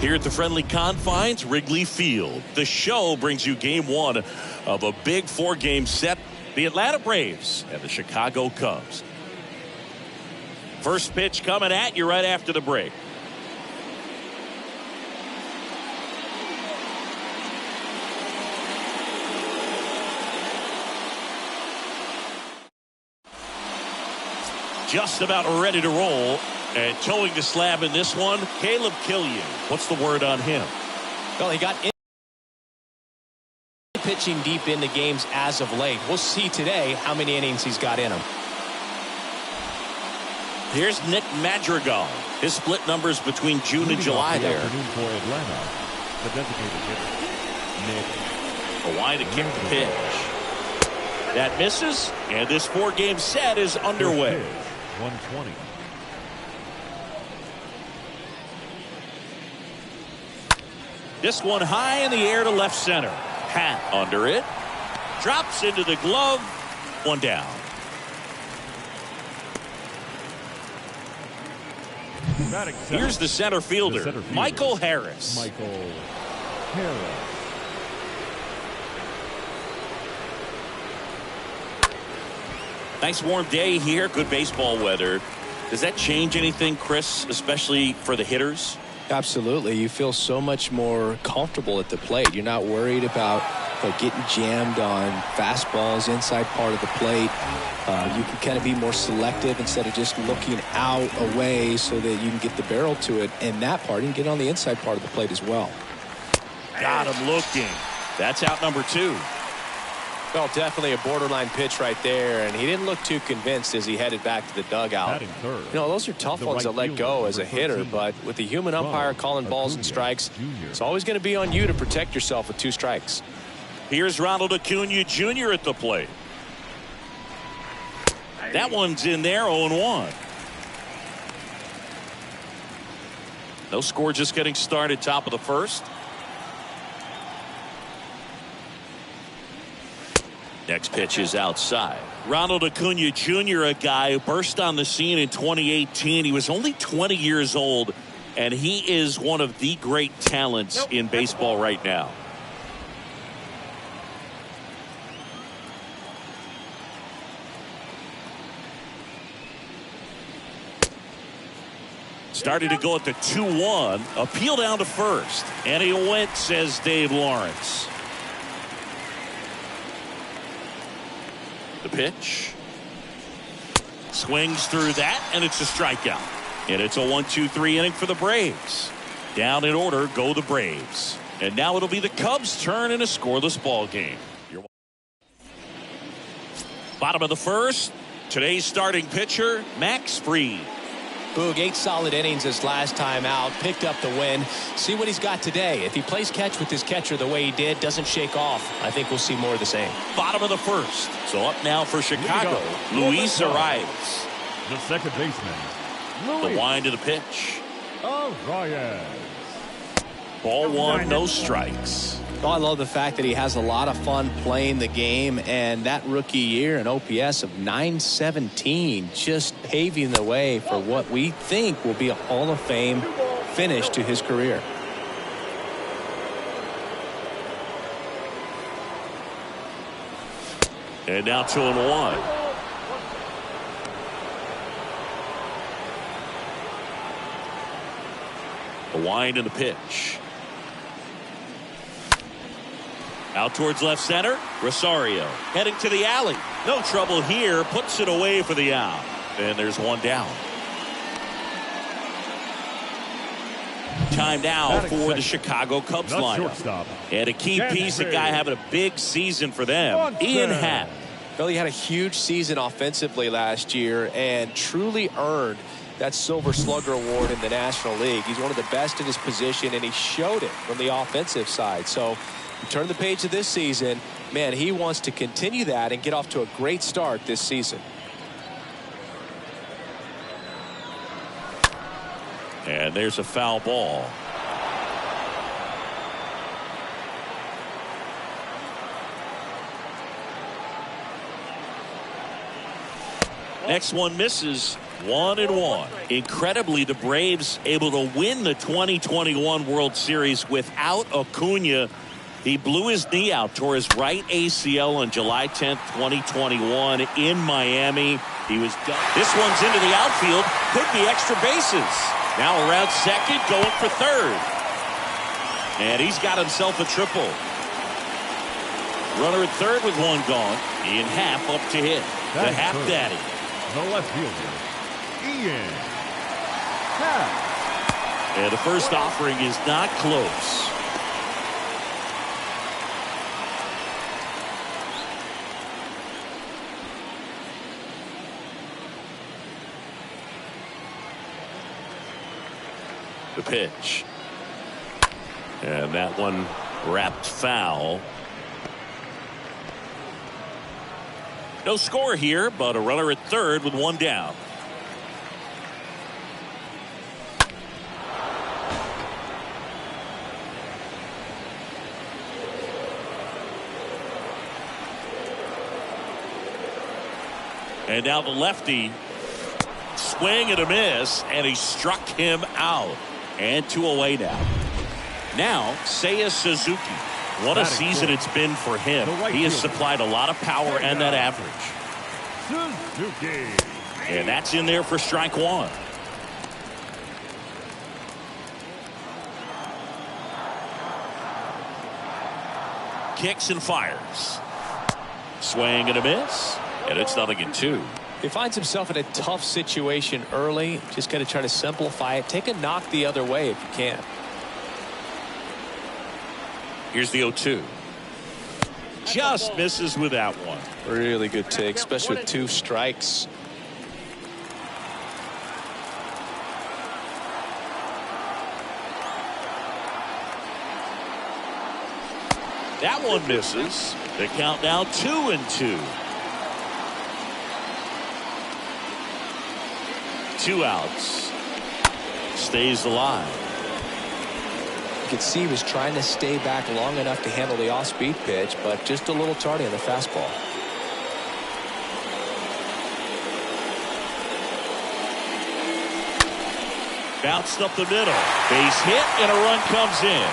Here at the friendly confines, Wrigley Field. The show brings you game one of a big 4-game set. The Atlanta Braves and the Chicago Cubs. First pitch coming at you right after the break. Just about ready to roll. And towing the slab in this one, Caleb Killian. What's the word on him? Well, he got pitching deep into games as of late. We'll see today how many innings he's got in him. Here's Nick Madrigal. His split numbers between June and July there. For Atlanta, the designated hitter, Nick. Hawaii to kick the pitch. That misses, and this 4-game set is underway. 120. This one high in the air to left center. Hat under it. Drops into the glove. One down. Here's the center fielder, Michael Harris. Michael Harris. Nice warm day here. Good baseball weather. Does that change anything, Chris, especially for the hitters? Absolutely. You feel so much more comfortable at the plate. You're not worried about getting jammed on fastballs inside part of the plate. You can kind of be more selective instead of just looking out away so that you can get the barrel to it. And that part, you can get on the inside part of the plate as well. Got him looking. That's out number 2. Well, definitely a borderline pitch right there, and he didn't look too convinced as he headed back to the dugout. You know, those are tough ones to let go as a hitter, but with the human umpire calling balls and strikes, it's always going to be on you to protect yourself with 2 strikes. Here's Ronald Acuna Jr. at the plate. That one's in there, 0-1. No score, just getting started, top of the first. Next pitch is outside. Ronald Acuna Jr., a guy who burst on the scene in 2018. He was only 20 years old, and he is one of the great talents in baseball right now. Started to go at the 2-1. Appeal down to first. And he went, says Dave Lawrence. The pitch. Swings through that, and it's a strikeout. And it's a 1-2-3 inning for the Braves. Down in order go the Braves. And now it'll be the Cubs' turn in a scoreless ball game. Bottom of the first. Today's starting pitcher, Max Fried. Boog, 8 solid innings his last time out, picked up the win. See what he's got today. If he plays catch with his catcher the way he did, doesn't shake off, I think we'll see more of the same. Bottom of the first. So up now for Chicago, Luis Arias. The second baseman, The wind to the pitch. Arias. Ball 1, no strikes. Oh, I love the fact that he has a lot of fun playing the game, and that rookie year an OPS of 917 just paving the way for what we think will be a Hall of Fame finish to his career. And now 2-1. The wind and the pitch. Out towards left center. Rosario heading to the alley. No trouble here. Puts it away for the out. And there's one down. Time now for the Chicago Cubs lineup. And a key piece, a guy having a big season for them, Ian Happ. Well, he had a huge season offensively last year and truly earned that Silver Slugger Award in the National League. He's one of the best in his position, and he showed it from the offensive side. So turn the page of this season, man, he wants to continue that and get off to a great start this season. And there's a foul ball. Next one misses. 1-1. Incredibly, the Braves able to win the 2021 World Series without Acuna. He blew his knee out, tore his right ACL on July 10th, 2021 in Miami. He was done. This one's into the outfield. Could be extra bases. Now around second, going for third. And he's got himself a triple. Runner at third with one gone. In half up to hit. The half daddy. The left fielder, Ian Happ. And the first offering is not close. The pitch. And that one wrapped foul. No score here, but a runner at third with one down. And now the lefty. Swing and a miss, and he struck him out. And 2 away now. Now, Seiya Suzuki. What a season it's been for him. He has supplied a lot of power and that average. Suzuki. And that's in there for strike one. Kicks and fires. Swing and a miss. And it's 0-2. He finds himself in a tough situation early. Just got to try to simplify it. Take a knock the other way if you can. Here's the 0-2. Just misses with that one. Really good take, especially with 2 strikes. That one misses. The count now 2-2. 2 outs. Stays alive. You could see he was trying to stay back long enough to handle the off-speed pitch, but just a little tardy on the fastball. Bounced up the middle. Base hit and a run comes in.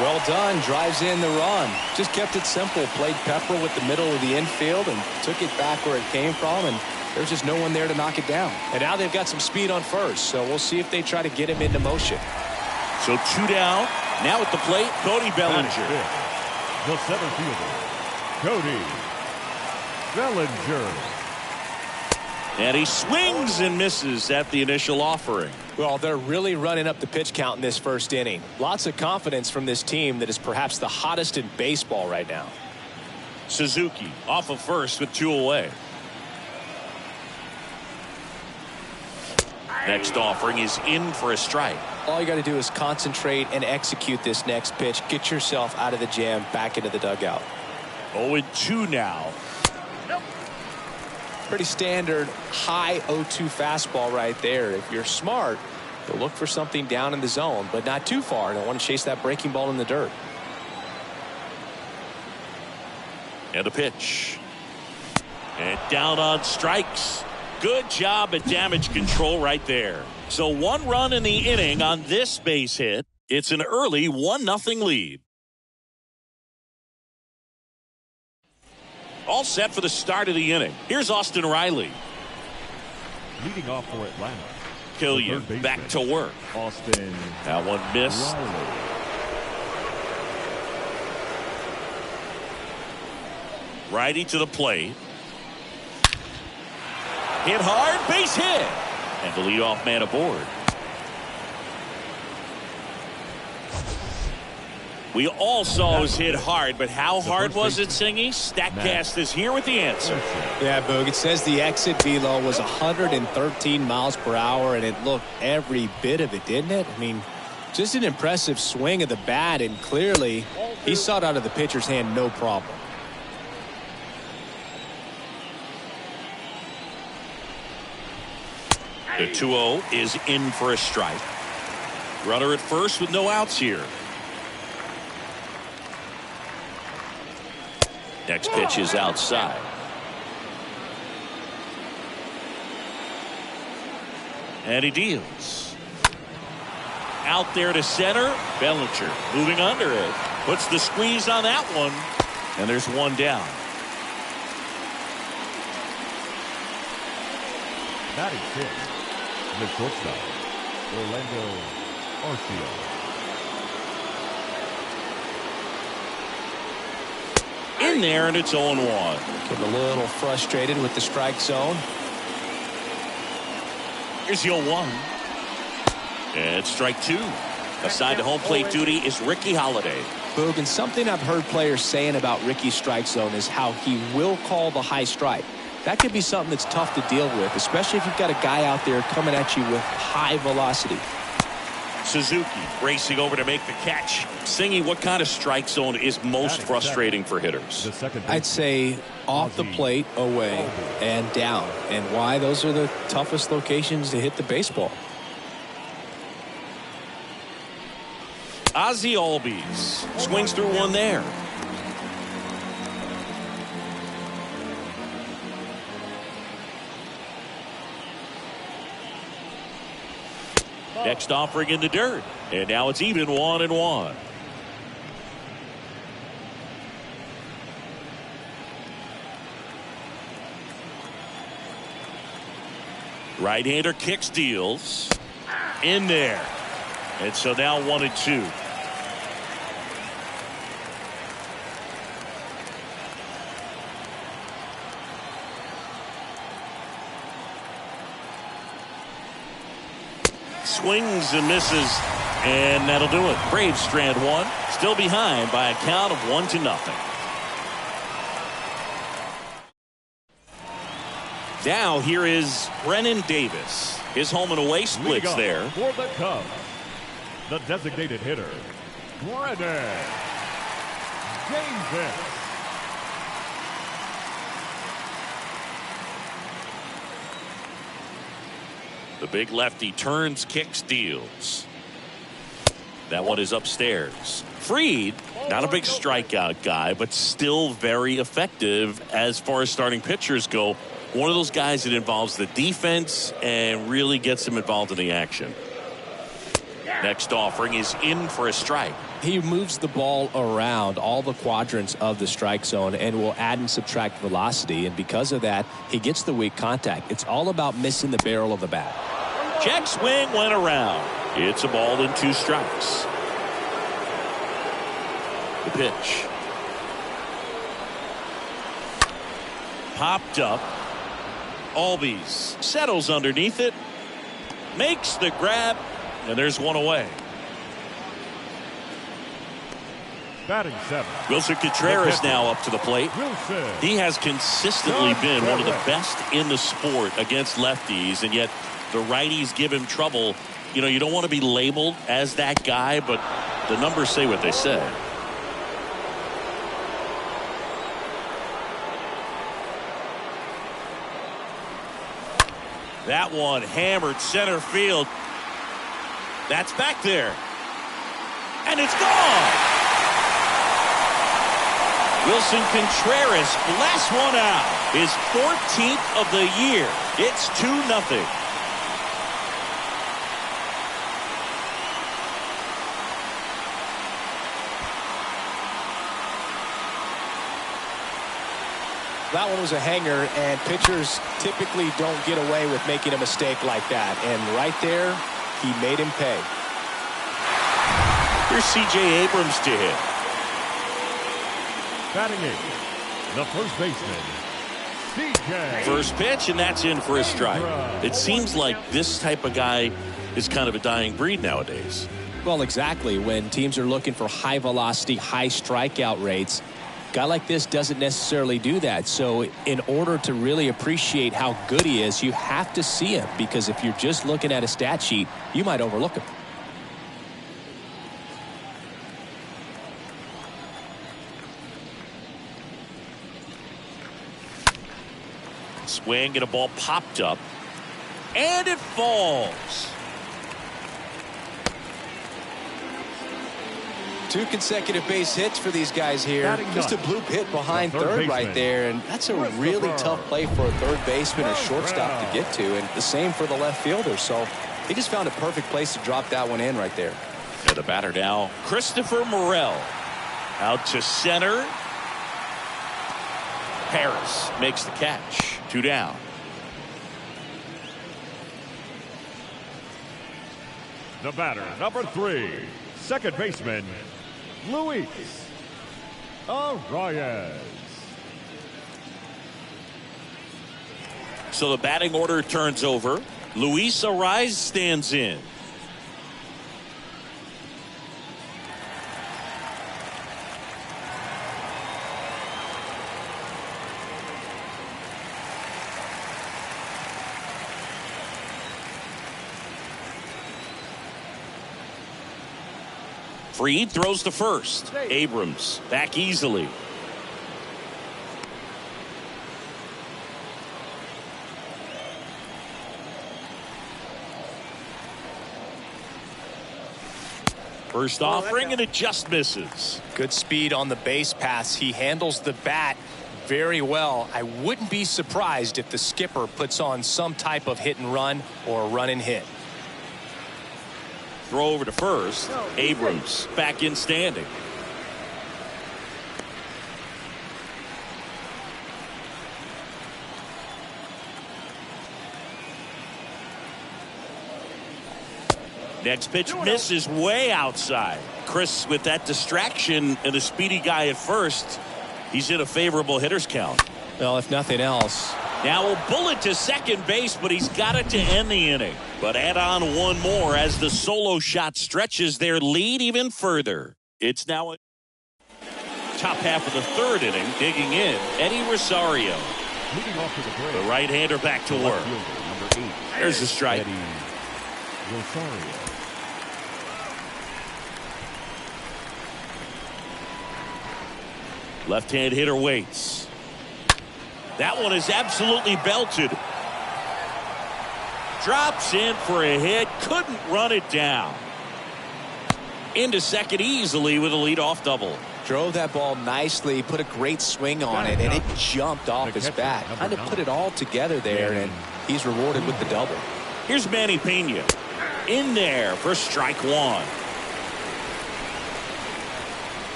Well done. Drives in the run. Just kept it simple. Played pepper with the middle of the infield and took it back where it came from, and there's just no one there to knock it down. And now they've got some speed on first, so we'll see if they try to get him into motion. So 2 down. Now at the plate, Cody Bellinger. The center fielder, Cody Bellinger. And he swings and misses at the initial offering. Well, they're really running up the pitch count in this first inning. Lots of confidence from this team that is perhaps the hottest in baseball right now. Suzuki off of first with 2 away. Next offering is in for a strike. All you got to do is concentrate and execute this next pitch. Get yourself out of the jam, back into the dugout. 0-2 now. Pretty standard high 0-2 fastball right there. If you're smart, you'll look for something down in the zone, but not too far. Don't want to chase that breaking ball in the dirt. And a pitch. And down on strikes. Good job at damage control right there. So 1 run in the inning on this base hit. It's an early 1-0 lead. All set for the start of the inning. Here's Austin Riley. Leading off for Atlanta. Killian back to work. Austin. That one missed. Riley. Righty to the plate. Hit hard, base hit. And the leadoff man aboard. We all saw it was hit hard, but how hard was it, Singy? StatCast is here with the answer. Yeah, Boog, it says the exit velo was 113 miles per hour, and it looked every bit of it, didn't it? I mean, just an impressive swing of the bat, and clearly he saw it out of the pitcher's hand no problem. The 2-0 is in for a strike. Runner at first with no outs here. Next pitch is outside. And he deals. Out there to center. Bellinger moving under it. Puts the squeeze on that one. And there's one down. Batting sixth, the shortstop, Orlando Arcia. In there, and it's 0-1. Getting a little frustrated with the strike zone. Here's the 0-1. And strike two. Assigned to home plate duty is Ricky Holiday. Boog, and something I've heard players saying about Ricky's strike zone is how he will call the high strike. That could be something that's tough to deal with, especially if you've got a guy out there coming at you with high velocity. Suzuki racing over to make the catch. Singy, what kind of strike zone is most frustrating for hitters? I'd say off the plate, away, and down. And why? Those are the toughest locations to hit the baseball. Ozzie Albies swings through one there. Next offering in the dirt. And now it's even 1-1. Right-hander kicks, deals. In there. And so now 1-2. Swings and misses, and that'll do it. Braves strand one, still behind by a count of 1-0. Now here is Brennan Davis. His home and away splits there. For the Cubs, the designated hitter, Brennan Davis. The big lefty turns, kicks, deals. That one is upstairs. Fried, not a big strikeout guy, but still very effective as far as starting pitchers go. One of those guys that involves the defense and really gets them involved in the action. Next offering is in for a strike. He moves the ball around all the quadrants of the strike zone and will add and subtract velocity. And because of that, he gets the weak contact. It's all about missing the barrel of the bat. Check swing went around. It's a ball and 2 strikes. The pitch. Popped up. Albies settles underneath it. Makes the grab. And there's one away. Batting seventh, Wilson Contreras now up to the plate. He has consistently been one of the best in the sport against lefties, and yet the righties give him trouble. You know, you don't want to be labeled as that guy, but the numbers say what they say. That one hammered center field. That's back there. And it's gone. Wilson Contreras blasts one out. His 14th of the year. It's 2-0. That one was a hanger, and pitchers typically don't get away with making a mistake like that. And right there, he made him pay. Here's C.J. Abrams to hit. Batting eighth, the first baseman, C.J. First pitch, and that's in for a strike. It seems like this type of guy is kind of a dying breed nowadays. Well, exactly. When teams are looking for high velocity, high strikeout rates, a guy like this doesn't necessarily do that. So in order to really appreciate how good he is, you have to see him, because if you're just looking at a stat sheet, you might overlook him. Swing and a ball popped up, and it falls. 2 consecutive base hits for these guys here. Just a bloop hit behind third right there, and that's a really tough play for a third baseman or shortstop to get to, and the same for the left fielder. So he just found a perfect place to drop that one in right there. And the batter now, Christopher Morel. Out to center. Harris makes the catch. 2 down. The batter, number 3, second baseman, Luis Arias. So the batting order turns over. Luis Arias stands in. Freed throws to first. Abrams back easily. First offering, and it just misses. Good speed on the base pass. He handles the bat very well. I wouldn't be surprised if the skipper puts on some type of hit and run or run and hit. Throw over to first. Abrams back in standing. Next pitch misses way outside. Chris, with that distraction and a speedy guy at first, he's in a favorable hitter's count. Well, if nothing else. Now a bullet to second base, but he's got it to end the inning. But add on one more as the solo shot stretches their lead even further. It's now a top half of the third inning. Digging in, Eddie Rosario. Moving off to the plate, The right-hander back to work. number 8. There's the strike. Eddie Rosario. Left-hand hitter waits. That one is absolutely belted. Drops in for a hit. Couldn't run it down. Into second easily with a leadoff double. Drove that ball nicely, put a great swing on it, and it jumped off his bat. Kind of put it all together there, and he's rewarded with the double. Here's Manny Pena. In there for strike one.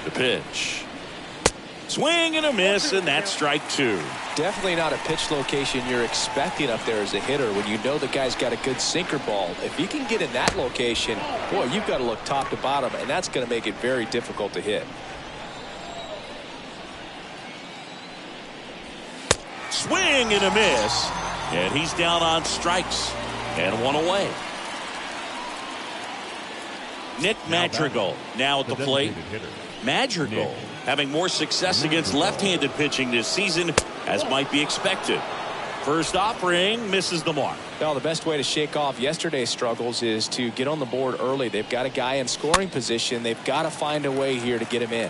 The pitch. Swing and a miss, and that's strike two. Definitely not a pitch location you're expecting up there as a hitter when you know the guy's got a good sinker ball. If you can get in that location, boy, you've got to look top to bottom, and that's going to make it very difficult to hit. Swing and a miss, and he's down on strikes and one away. Nick Madrigal now at the plate. Madrigal having more success against left-handed pitching this season, as might be expected. First offering misses the mark. Well, the best way to shake off yesterday's struggles is to get on the board early. They've got a guy in scoring position. They've got to find a way here to get him in.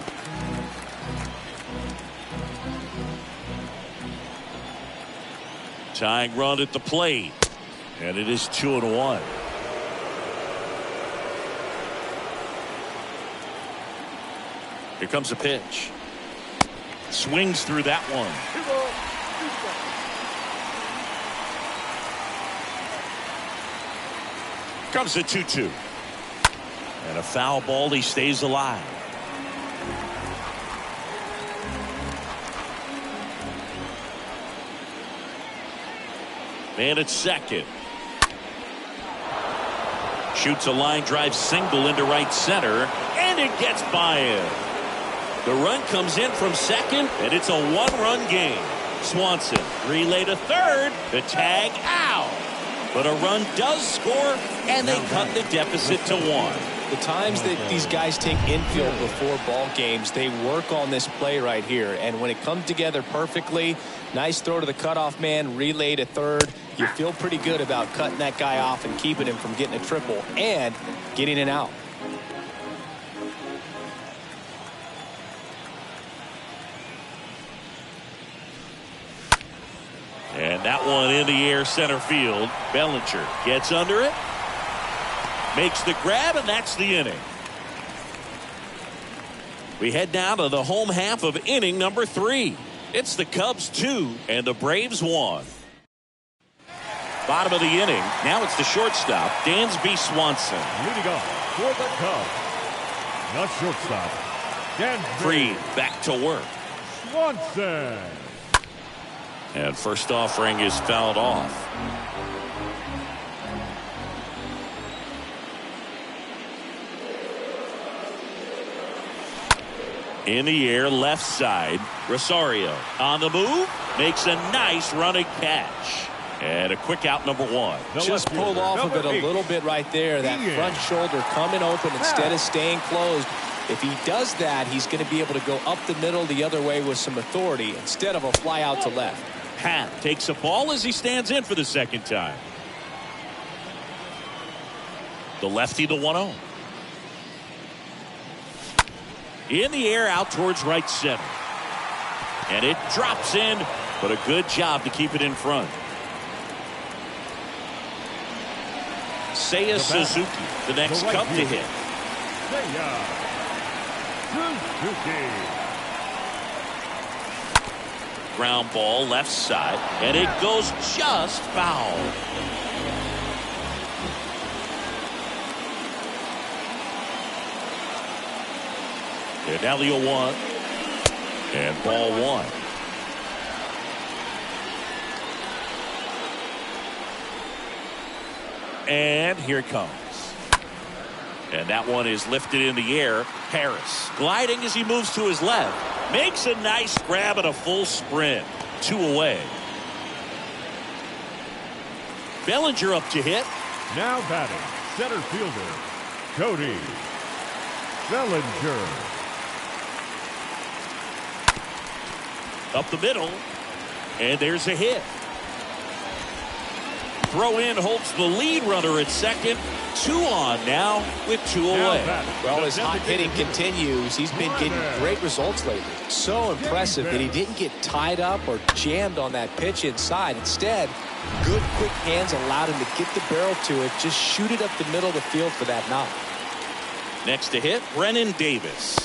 Tying run at the plate, and it is 2-1. Here comes a pitch. Swings through that one. Comes a 2-2. And a foul ball. He stays alive. Man at second. Shoots a line drive single into right center, and it gets by him. The run comes in from second, and it's a one-run game. Swanson relay to third. The tag out. But a run does score, and they cut the deficit to 1. The times that these guys take infield before ball games, they work on this play right here. And when it comes together perfectly, nice throw to the cutoff man, relay to third. You feel pretty good about cutting that guy off and keeping him from getting a triple and getting an out. And that one in the air center field. Bellinger gets under it. Makes the grab, and that's the inning. We head down to the home half of inning number 3. It's the Cubs 2 and the Braves 1. Bottom of the inning. Now it's the shortstop, Dansby Swanson. Leading off for the Cubs, the shortstop, Dansby. Freed back to work. Swanson. And first offering is fouled off. In the air, left side. Rosario on the move. Makes a nice running catch. And a quick out, number 1. Just pulled off of it a little bit right there. That front shoulder coming open instead of staying closed. If he does that, he's going to be able to go up the middle the other way with some authority instead of a fly out to left. Happ takes a ball as he stands in for the second time. The lefty, the 1-0. In the air, out towards right center. And it drops in, but a good job to keep it in front. Seiya Suzuki, the next Cub to hit. Seiya Suzuki. Ground ball, left side, and it goes just foul. And now the 0-1. And ball 1. And here it comes. And that one is lifted in the air. Harris gliding as he moves to his left. Makes a nice grab and a full sprint. 2 away. Bellinger up to hit. Now batting, center fielder, Cody Bellinger. Up the middle. And there's a hit. Throw in holds the lead runner at second. 2 on now with 2 away. Well, his hot hitting continues. He's been getting great results lately. So impressive that he didn't get tied up or jammed on that pitch inside. Instead, good quick hands allowed him to get the barrel to it. Just shoot it up the middle of the field for that knock. Next to hit, Brennan Davis.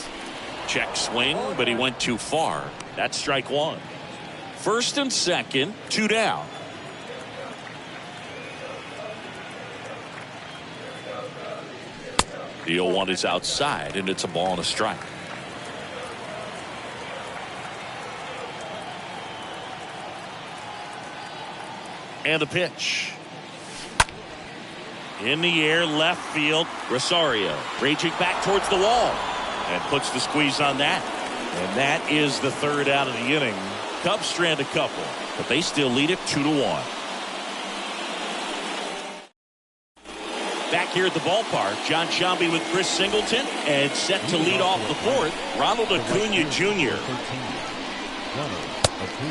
Check swing, but he went too far. That's strike 1. First and second, 2 down. The 0-1 is outside, and it's a ball and a strike. And the pitch. In the air, left field. Rosario reaching back towards the wall. And puts the squeeze on that. And that is the 3rd out of the inning. Cubs strand a couple, but they still lead it 2-1. Back here at the ballpark, John Sciambi with Chris Singleton, and set to lead off the 4th, Ronald Acuna Jr.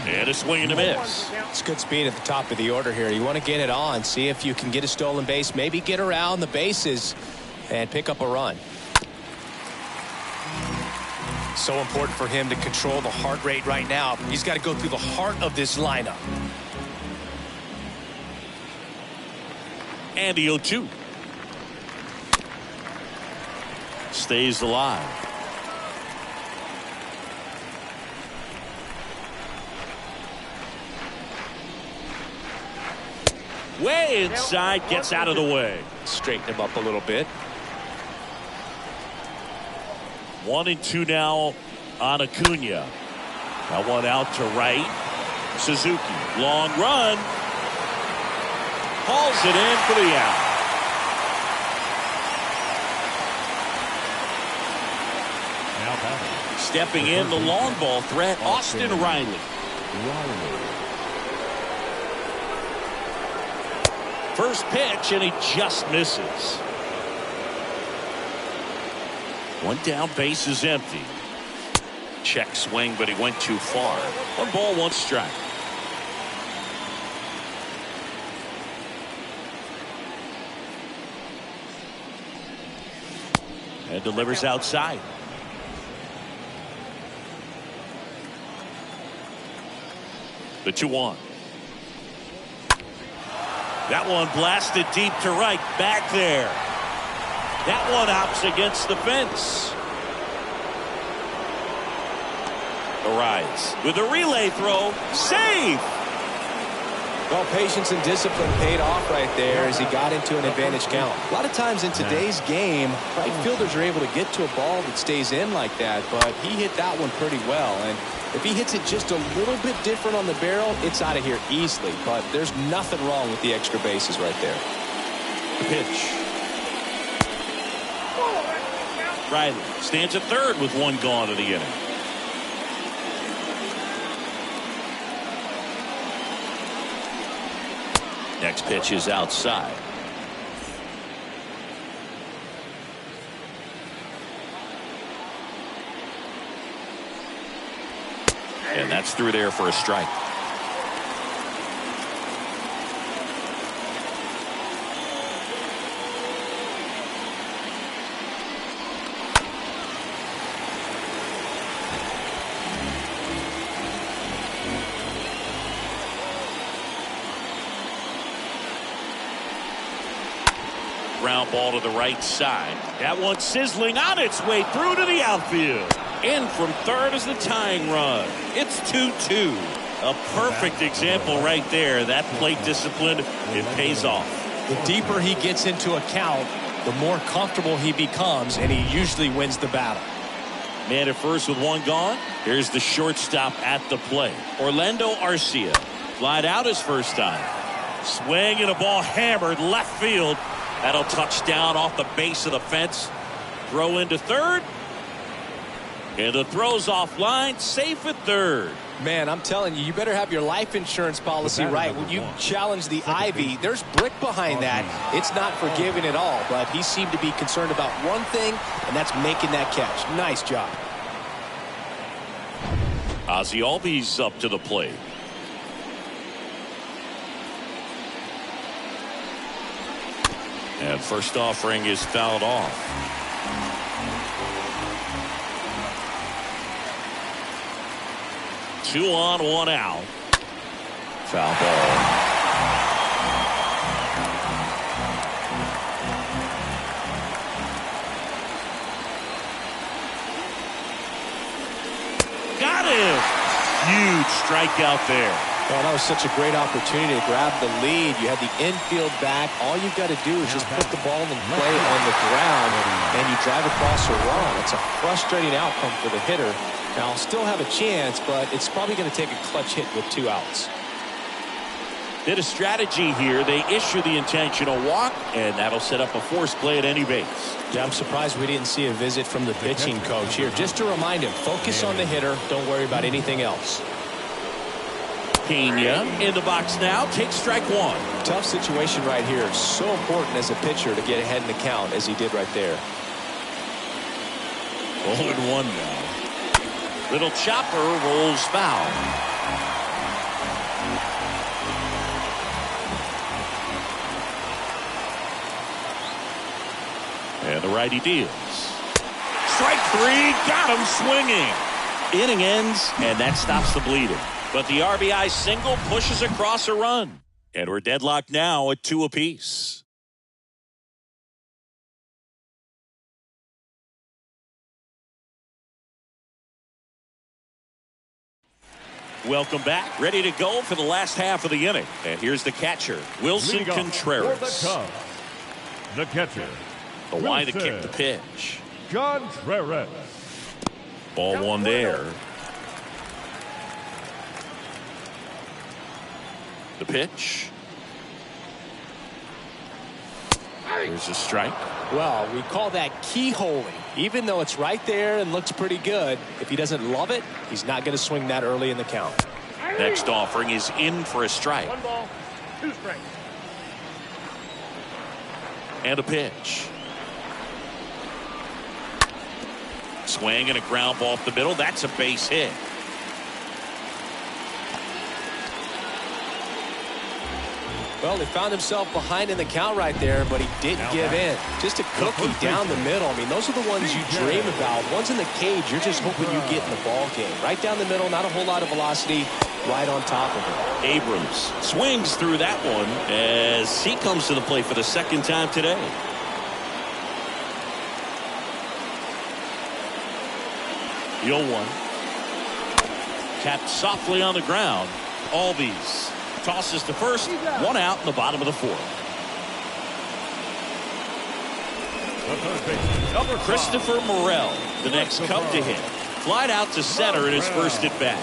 And a swing and a miss. It's good speed at the top of the order here. You want to get it on, see if you can get a stolen base, maybe get around the bases and pick up a run. So important for him to control the heart rate right now. He's got to go through the heart of this lineup. And the 0-2. Stays alive. Way inside, gets out of the way. Straighten him up a little bit. 1-2 now on Acuna. That one out to right. Suzuki, long run. Hauls it in for the out. Stepping in, the long ball threat, Austin Riley. First pitch, and he just misses. One down, base is empty. Check swing, but he went too far. 1 ball, 1 strike. And delivers outside. The 2-1. That one blasted deep to right. Back there. That one hops against the fence. Arise with a relay throw. Safe. Well, patience and discipline paid off right there as he got into an advantage count. A lot of times in today's game, right fielders are able to get to a ball that stays in like that, but he hit that one pretty well. And if he hits it just a little bit different on the barrel, it's out of here easily. But there's nothing wrong with the extra bases right there. The pitch. Riley stands at third with one gone in the inning. Next pitch is outside. And that's through there for a strike. Ground ball to the right side. That one sizzling on its way through to the outfield. In from third is the tying run. It's 2-2. A perfect example right there. That plate discipline, it pays off. The deeper he gets into a count, the more comfortable he becomes, and he usually wins the battle. Man at first with one gone. Here's the shortstop at the plate. Orlando Arcia. Flied out his first time. Swing and a ball hammered left field. That'll touch down off the base of the fence. Throw into third. And the throw's offline. Safe at third. Man, I'm telling you, you better have your life insurance policy right. When you challenge the Ivy, there's brick behind that. It's not forgiving at all, but he seemed to be concerned about one thing, and that's making that catch. Nice job. Ozzie Albies up to the plate. And first offering is fouled off. Two on, one out. Foul ball. Got him. Huge strikeout there. Well, that was such a great opportunity to grab the lead. You had the infield back. All you've got to do is just put the ball in play on the ground, and you drive across a run. It's a frustrating outcome for the hitter. Now, I'll still have a chance, but it's probably going to take a clutch hit with 2 outs. Bit of strategy here. They issue the intentional walk, and that'll set up a force play at any base. Yeah, I'm surprised we didn't see a visit from the pitching coach here. Just to remind him, focus on the hitter. Don't worry about anything else. Pena in the box now. Takes strike one. Tough situation right here. So important as a pitcher to get ahead in the count as he did right there. 0-1 now. Little chopper rolls foul. And the righty deals. Strike three. Got him swinging. Inning ends, and that stops the bleeding. But the RBI single pushes across a run. And we're deadlocked now at 2 apiece. Welcome back. Ready to go for the last half of the inning. And here's the catcher, Wilson Contreras. The catcher. The line to kick the pitch. Contreras. Ball one there. The pitch. There's a strike. Well, we call that keyholing. Even though it's right there and looks pretty good, if he doesn't love it, he's not going to swing that early in the count. Next offering is in for a strike. 1 ball, 2 strikes. And a pitch. Swing and a ground ball off the middle. That's a base hit. Well, he found himself behind in the count right there, but he didn't give in. Just a cookie down the middle. I mean, those are the ones you dream about. Ones in the cage, you're just hoping you get in the ball game. Right down the middle, not a whole lot of velocity, right on top of it. Abrams swings through that one as he comes to the plate for the second time today. 0-1. Capped softly on the ground. Albies tosses to first. One out in the bottom of the fourth. Christopher Morel, the next Cub to hit. Flied out to center in his first at bat.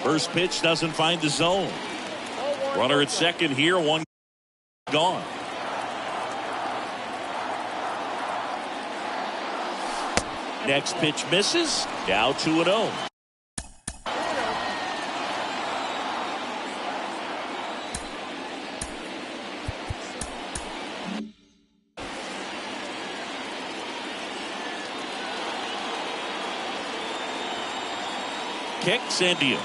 First pitch doesn't find the zone. Runner at second here, one gone. Next pitch misses. Now 2-0. Kicks and deals.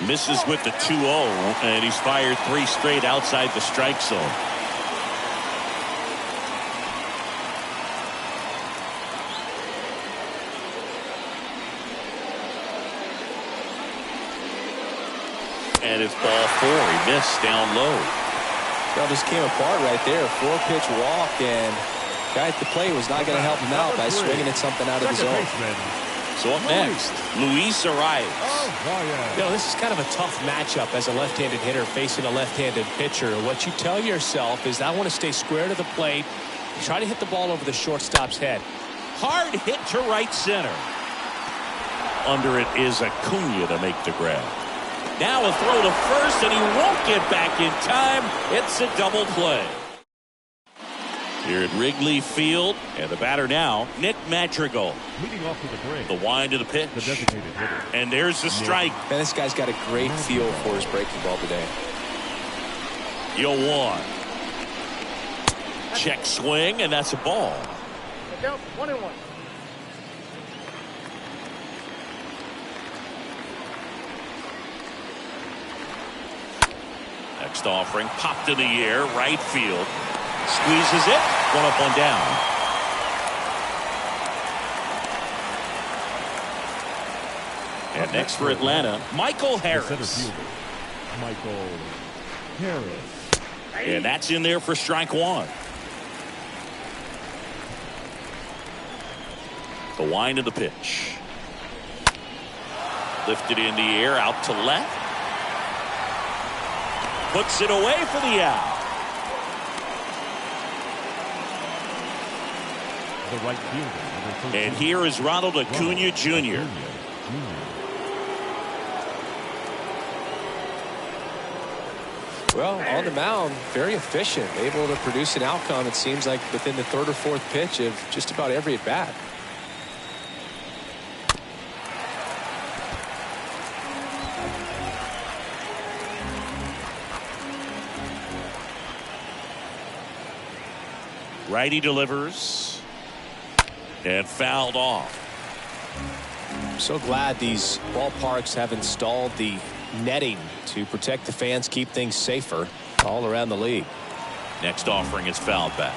Misses with the 2-0, and he's fired 3 straight outside the strike zone. And it's ball 4. He missed down low. Well, just came apart right there. 4-pitch walk, and guy at the plate was not going to help him out by swinging at something out of his zone. So up next, Luis Arias. You know, this is kind of a tough matchup as a left-handed hitter facing a left-handed pitcher. What you tell yourself is, I want to stay square to the plate, try to hit the ball over the shortstop's head. Hard hit to right center. Under it is Acuna to make the grab. Now a throw to first, and he won't get back in time. It's a double play. Here at Wrigley Field, and the batter now, Nick Madrigal. Leading off to the break, The wind to the pitch. the designated hitter. And there's the strike. Man, this guy's got a great feel for his breaking ball today. 0-1. Check swing, and that's a ball. Count 1-1. Next offering popped in the air, right field. Squeezes it. 1 up, 1 down. And next for Atlanta, Michael The center Harris. fielder, Michael Harris. And that's in there for strike 1. The wind of the pitch. Lifted in the air, out to left. Puts it away for the out. The right fielder, number 13. And here is Ronald Acuna Jr. Well, on the mound, very efficient, able to produce an outcome, it seems like, within the 3rd or 4th pitch of just about every at bat. Righty delivers. And fouled off. I'm so glad these ballparks have installed the netting to protect the fans, keep things safer all around the league. Next offering is fouled back.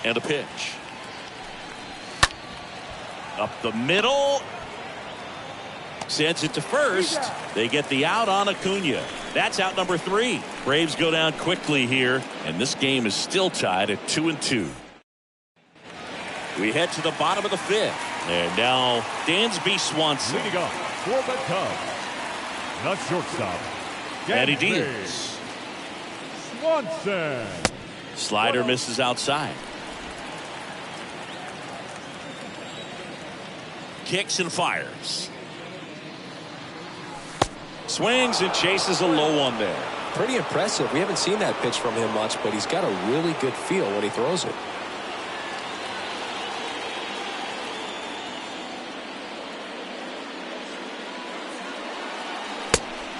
And a pitch. Up the middle. Sends it to first. They get the out on Acuna. That's out number 3. Braves go down quickly here, and this game is still tied at 2-2. We head to the bottom of the 5th. And now Dansby Swanson. Leading off for the Cubs, the shortstop, And he Dansby deals. Swanson. Slider misses outside. Kicks and fires. Swings and chases a low one there. Pretty impressive. We haven't seen that pitch from him much, but he's got a really good feel when he throws it.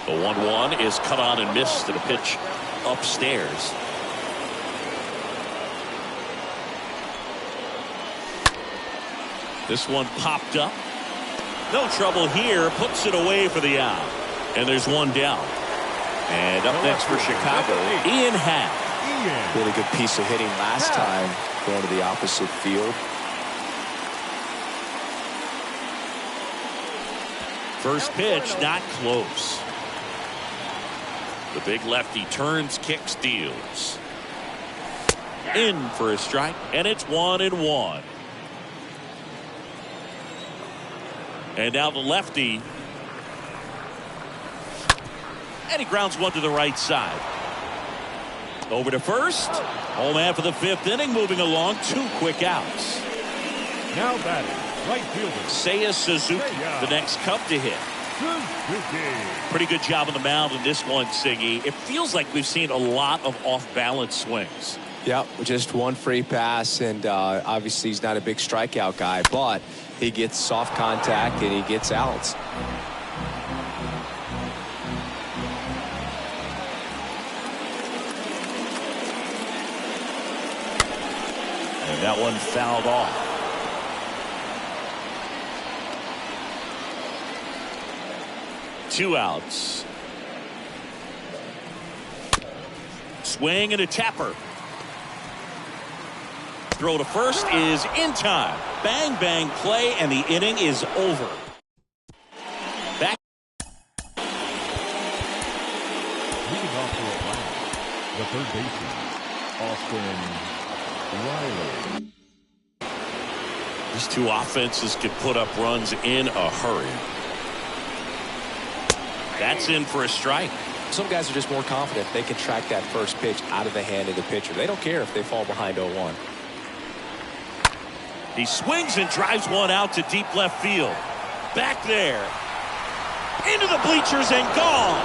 The 1-1 is cut on and missed to the pitch upstairs. This one popped up. No trouble here. Puts it away for the out. And there's one down. And up next for Chicago, Ian Happ. Really good piece of hitting last time, going to the opposite field. First pitch, not close. The big lefty turns, kicks, deals. In for a strike, and it's 1-1. And now the lefty. And he grounds one to the right side. Over to first. Home man for the 5th inning, moving along. 2 quick outs. Now batting, right fielder Seiya Suzuki, the next Cub to hit. Suzuki. Pretty good job on the mound in this one, Siggy. It feels like we've seen a lot of off-balance swings. Yep, just one free pass, and obviously he's not a big strikeout guy, but he gets soft contact and he gets outs. And that one fouled off. Two outs. Swing and a tapper. Throw to first is in time. Bang, bang play, and the inning is over. Back. Leading off to Atlanta, the third baseman, Austin Riley. These two offenses can put up runs in a hurry. That's in for a strike. Some guys are just more confident they can track that first pitch out of the hand of the pitcher. They don't care if they fall behind 0-1. He swings and drives one out to deep left field. Back there. Into the bleachers and gone.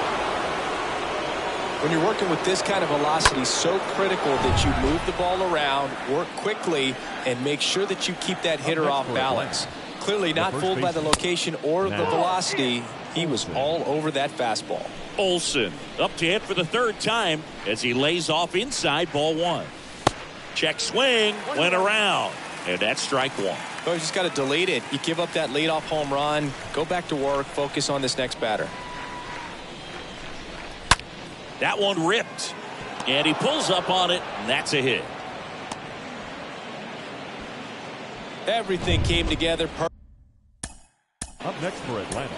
When you're working with this kind of velocity, so critical that you move the ball around, work quickly, and make sure that you keep that hitter off balance. Clearly not fooled by the location or the velocity. He was all over that fastball. Olsen up to hit for the 3rd time as he lays off inside, ball 1. Check swing, went around, and that's strike 1. Oh, you just got to delete it. You give up that leadoff home run, go back to work, focus on this next batter. That one ripped, and he pulls up on it, and that's a hit. Everything came together. Up next for Atlanta,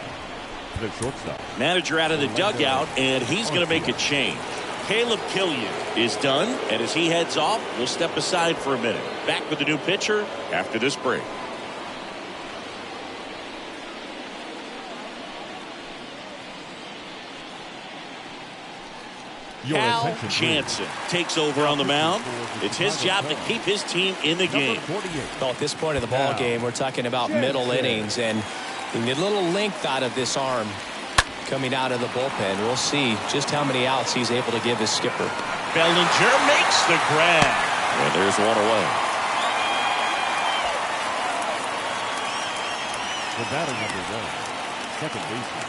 the shortstop. Manager out of the dugout, and he's going to make a change. Caleb Killian is done, and as he heads off, we'll step aside for a minute. Back with the new pitcher after this break. Cal Jansen takes over on the mound. It's his job to keep his team in the game. Well, at this point of the ball game, we're talking about middle innings, and you get a little length out of this arm coming out of the bullpen. We'll see just how many outs he's able to give his skipper. Bellinger makes the grab, and there's one away. The batter number 1, second baseman,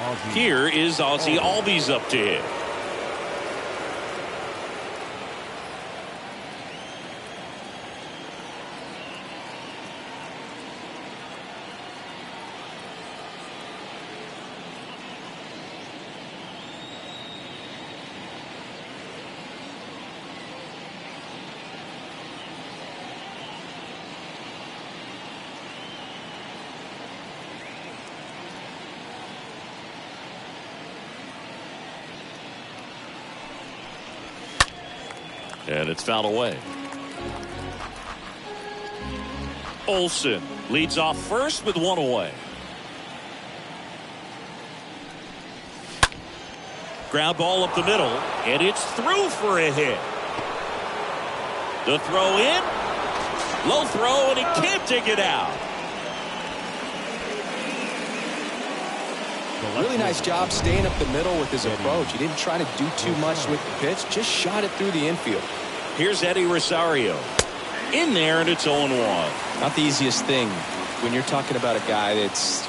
Ozzie. Here is Ozzie Albies up to hit. And it's fouled away. Olsen leads off first with one away. Ground ball up the middle, and it's through for a hit. The throw in, low throw, and he can't dig it out. Really nice job staying up the middle with his approach. He didn't try to do too much with the pitch, just shot it through the infield. Here's Eddie Rosario. In there, and it's 0-1. Not the easiest thing when you're talking about a guy that's,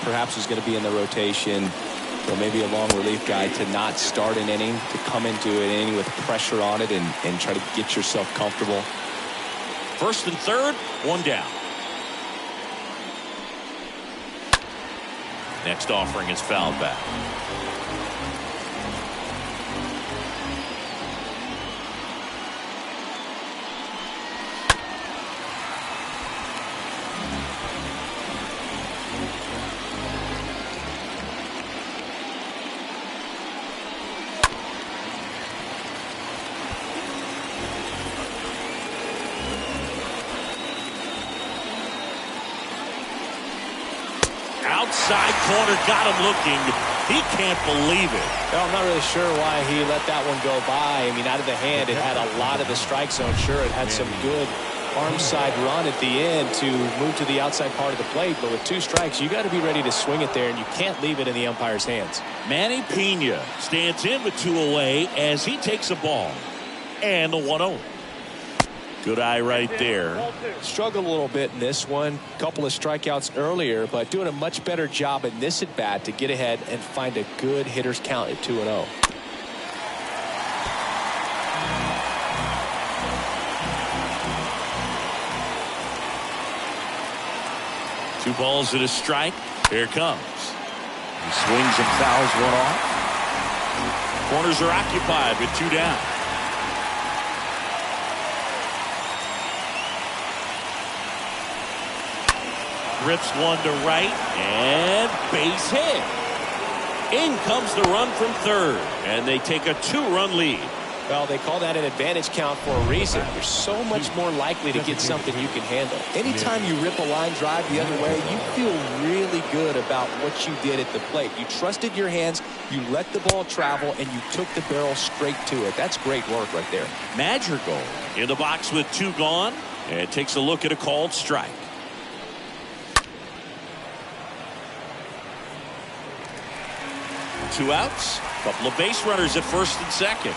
perhaps is going to be in the rotation, or maybe a long relief guy, to not start an inning, to come into an inning with pressure on it and try to get yourself comfortable. First and third, one down. Next offering is fouled back. inside corner, got him looking. He can't believe it. Well, I'm not really sure why he let that one go by. I mean, out of the hand, it had a lot of the strike zone. Sure, it had some good arm side run at the end to move to the outside part of the plate, but with 2 strikes, you got to be ready to swing it there, and you can't leave it in the umpire's hands. Manny Pena stands in with 2 away as he takes a ball. And the 1-0. Good eye right there. Struggled a little bit in this one. Couple of strikeouts earlier, but doing a much better job in this at bat to get ahead and find a good hitter's count at 2-0. Two balls and a strike. Here it comes. He swings and fouls one off. Corners are occupied with 2 down. Rips one to right and base hit. In comes the run from third, and they take a 2-run lead. Well, they call that an advantage count for a reason. You're so much more likely to get something you can handle. Anytime you rip a line drive the other way, you feel really good about what you did at the plate. You trusted your hands, you let the ball travel, and you took the barrel straight to it. That's great work right there. Madrigal in the box with 2 gone, and takes a look at a called strike. Two outs, couple of base runners at first and second.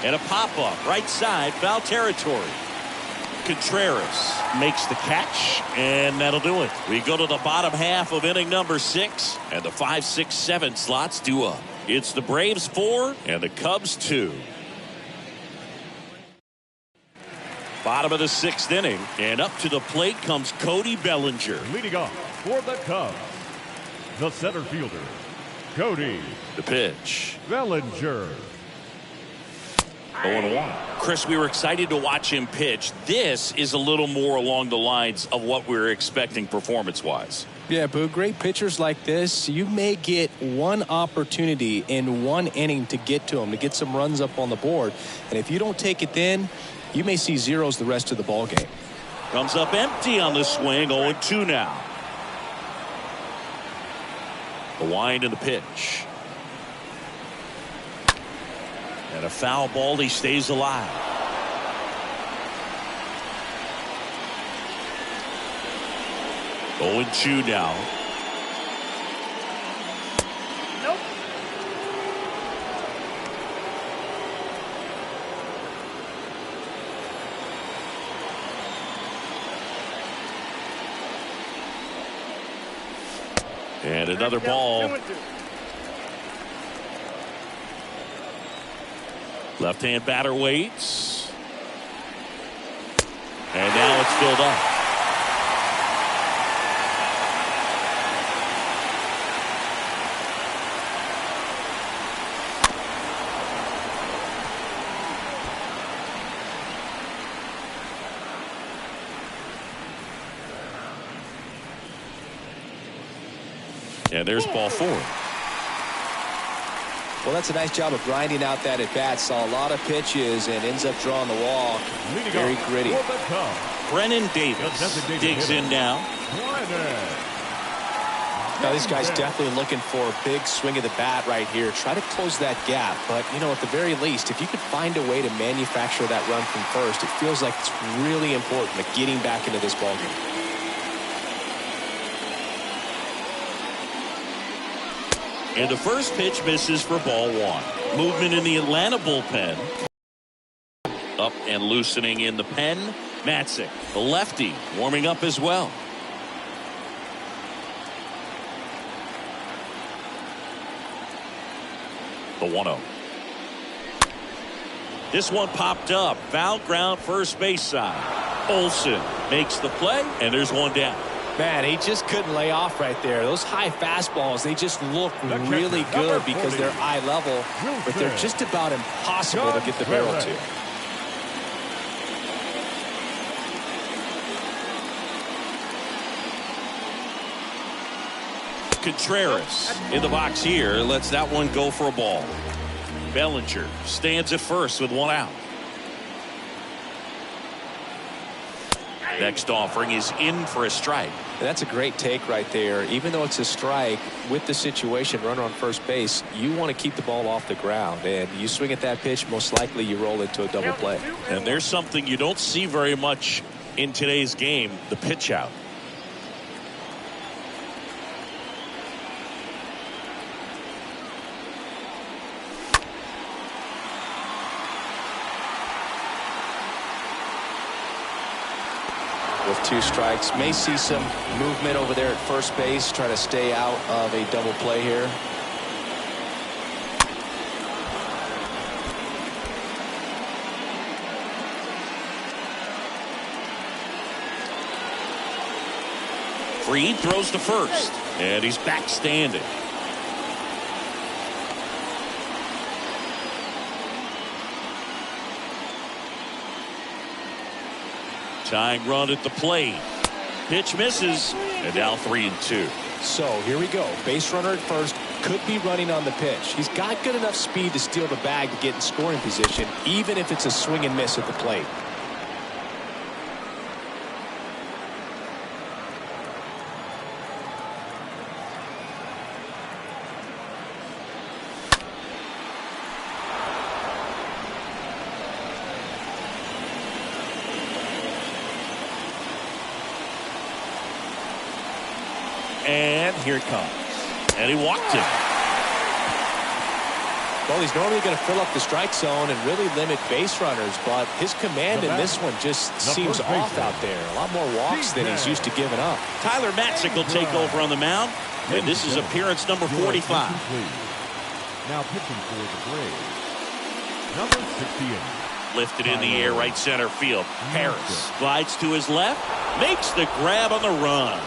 And a pop-up right side, foul territory. Contreras makes the catch, and that'll do it. We go to the bottom half of inning number 6, and the 5, 6, 7 slots due up. It's the Braves 4 and the Cubs 2. Bottom of the 6th inning, and up to the plate comes Cody Bellinger. Leading off for the Cubs, the center fielder, Cody. The pitch. Bellinger. 0-1. Chris, we were excited to watch him pitch. This is a little more along the lines of what we were expecting performance-wise. Yeah, Boo, great pitchers like this, you may get one opportunity in one inning to get to them, to get some runs up on the board. And if you don't take it then, you may see zeros the rest of the ball game. Comes up empty on the swing. 0-2 now. The wind and the pitch. And a foul ball. He stays alive. Oh, 0-2 now. Nope. And another ball. Left-hand batter waits. And now it's filled up. And there's ball 4. Well, that's a nice job of grinding out that at bat. Saw a lot of pitches and ends up drawing the walk. Very gritty. Brennan Davis digs in now. Now, this guy's definitely looking for a big swing of the bat right here. Try to close that gap. But, you know, at the very least, if you could find a way to manufacture that run from first, it feels like it's really important to getting back into this ballgame. And the first pitch misses for ball 1. Movement in the Atlanta bullpen. Up and loosening in the pen. Matzik, the lefty, warming up as well. The 1-0. This one popped up. Foul ground first base side. Olsen makes the play, and there's one down. Man, he just couldn't lay off right there. Those high fastballs, they just look really good because they're eye level, but they're just about impossible to get the barrel to. Contreras in the box here lets that one go for a ball. Bellinger stands at first with 1 out. Next offering is in for a strike. And that's a great take right there. Even though it's a strike, with the situation, runner on first base, you want to keep the ball off the ground. And you swing at that pitch, most likely you roll into a double play. And there's something you don't see very much in today's game, the pitch out. With 2 strikes, may see some movement over there at first base, try to stay out of a double play here. Fried throws to first, and he's back standing. Tying run at the plate. Pitch misses, and now 3-2. So here we go. Base runner at first, could be running on the pitch. He's got good enough speed to steal the bag to get in scoring position, even if it's a swing and miss at the plate. And here it comes. And he walked him. Well, he's normally going to fill up the strike zone and really limit base runners, but his command in this one just seems off out there. A lot more walks than he's used to giving up. Tyler Matzik will take over on the mound, and this is appearance number 45. Now pitching for the Braves, number 68. Lifted in the air, right center field. Harris glides to his left, makes the grab on the run.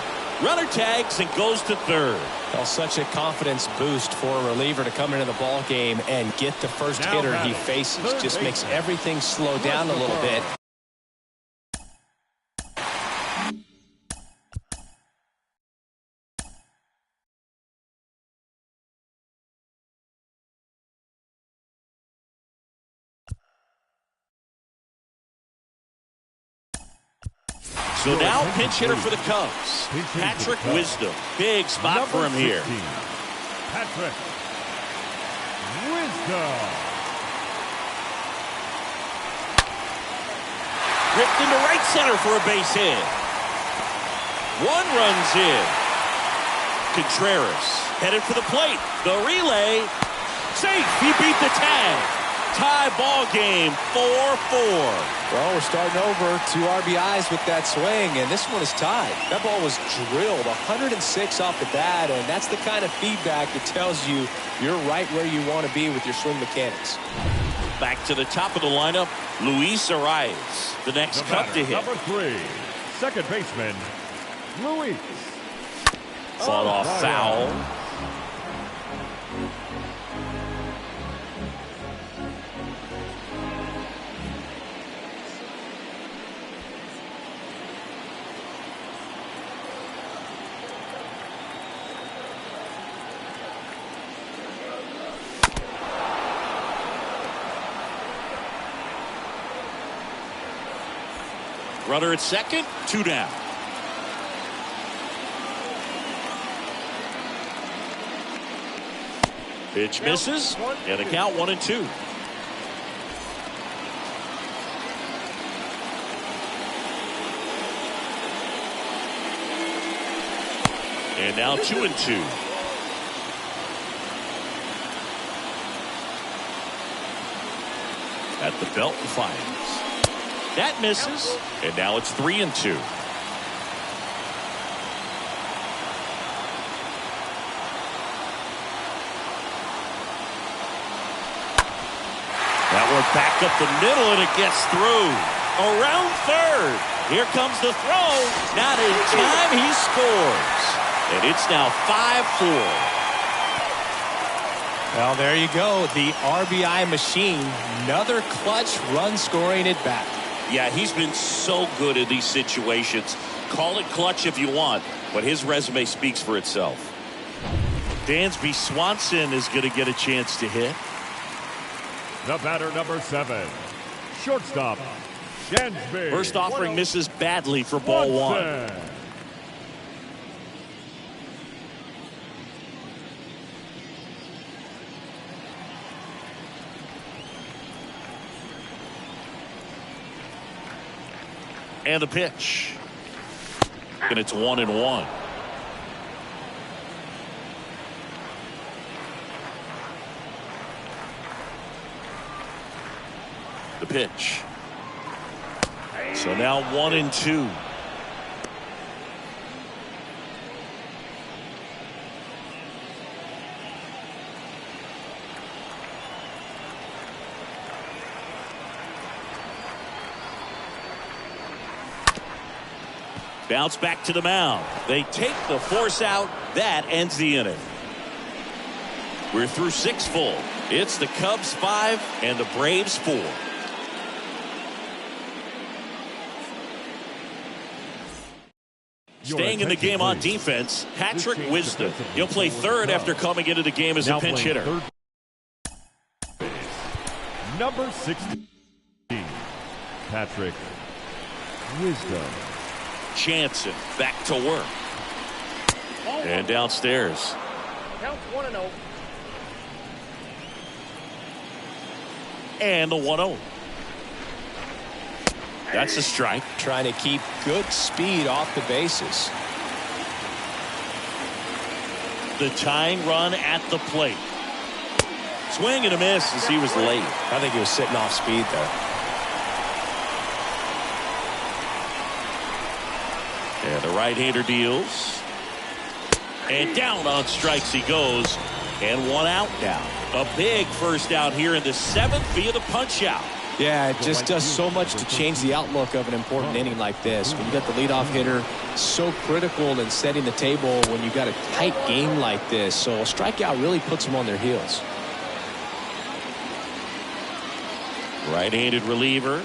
Runner tags and goes to third. Well, such a confidence boost for a reliever to come into the ball game and get the first hitter he faces. Just makes everything slow down a little bit. So now pinch hitter for the Cubs, Patrick Wisdom. Big spot for him here. Patrick Wisdom. Ripped into right center for a base hit. 1 run's in. Contreras headed for the plate. The relay. Safe. He beat the tag. Tie ball game, 4-4. Well, we're starting over. 2 RBIs with that swing, and this one is tied. That ball was drilled 106 off the bat, and that's the kind of feedback that tells you you're right where you want to be with your swing mechanics. Back to the top of the lineup, Luis Arias, the next Cub to hit. Number 3, second baseman, Luis. Fought off foul. Runner at second, 2 down. Pitch misses, and the count 1-2. And now 2-2. At the belt, Defiance. That misses, and now it's 3-2. That one back up the middle, and it gets through. Around third. Here comes the throw. Not in time, he scores. And it's now 5-4. Well, there you go. The RBI machine. Another clutch run scoring at bat. Yeah, he's been so good in these situations. Call it clutch if you want, but his resume speaks for itself. Dansby Swanson is going to get a chance to hit. The batter, number 7, shortstop, Dansby. First offering misses badly for ball one. And the pitch. And it's 1-1. The pitch. So now 1-2. Bounce back to the mound. They take the force out. That ends the inning. We're through 6 full. It's the Cubs 5 and the Braves 4. Staying in the game on defense, Patrick Wisdom. He'll play third after coming into the game as a pinch hitter. Number 16, Patrick Wisdom. Jansen back to work. And downstairs. Count 1-0. And the 1-0. That's a strike. Trying to keep good speed off the bases. The tying run at the plate. Swing and a miss as he was late. I think he was sitting off speed there. And the right-hander deals. And down on strikes he goes. And 1 out now. A big first out here in the 7th via the punch out. Yeah, it just does so much to change the outlook of an important inning like this. When you got the leadoff hitter, so critical in setting the table when you got a tight game like this. So a strikeout really puts them on their heels. Right-handed reliever.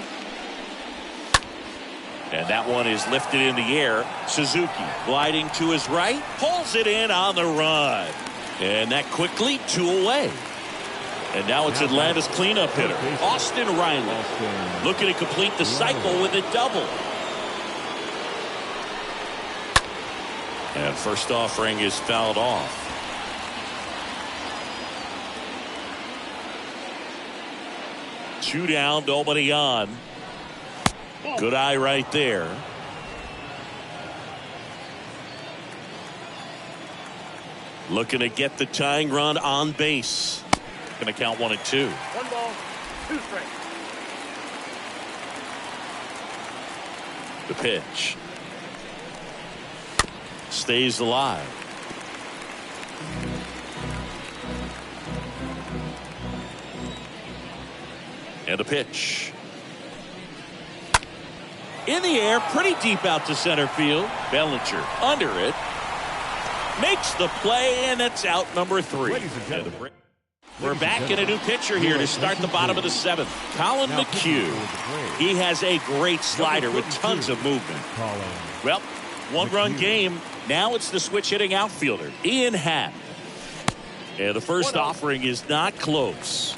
And that one is lifted in the air. Suzuki gliding to his right. Pulls it in on the run. And that quickly 2 away. And now it's Atlanta's cleanup hitter, Austin Riley. Looking to complete the cycle with a double. And first offering is fouled off. Two down, nobody on. Good eye right there. Looking to get the tying run on base. Going to count 1 and 2. 1 ball, 2 strikes. The pitch. Stays alive. And the pitch. In the air, pretty deep out to center field. Bellinger under it. Makes the play, and it's out number 3. Ladies and gentlemen. We're back in a new pitcher here to start the bottom of the 7th. Colin McHugh. He has a great slider with tons of movement. Well, 1-run game. Now it's the switch hitting outfielder, Ian Happ. And the first offering is not close.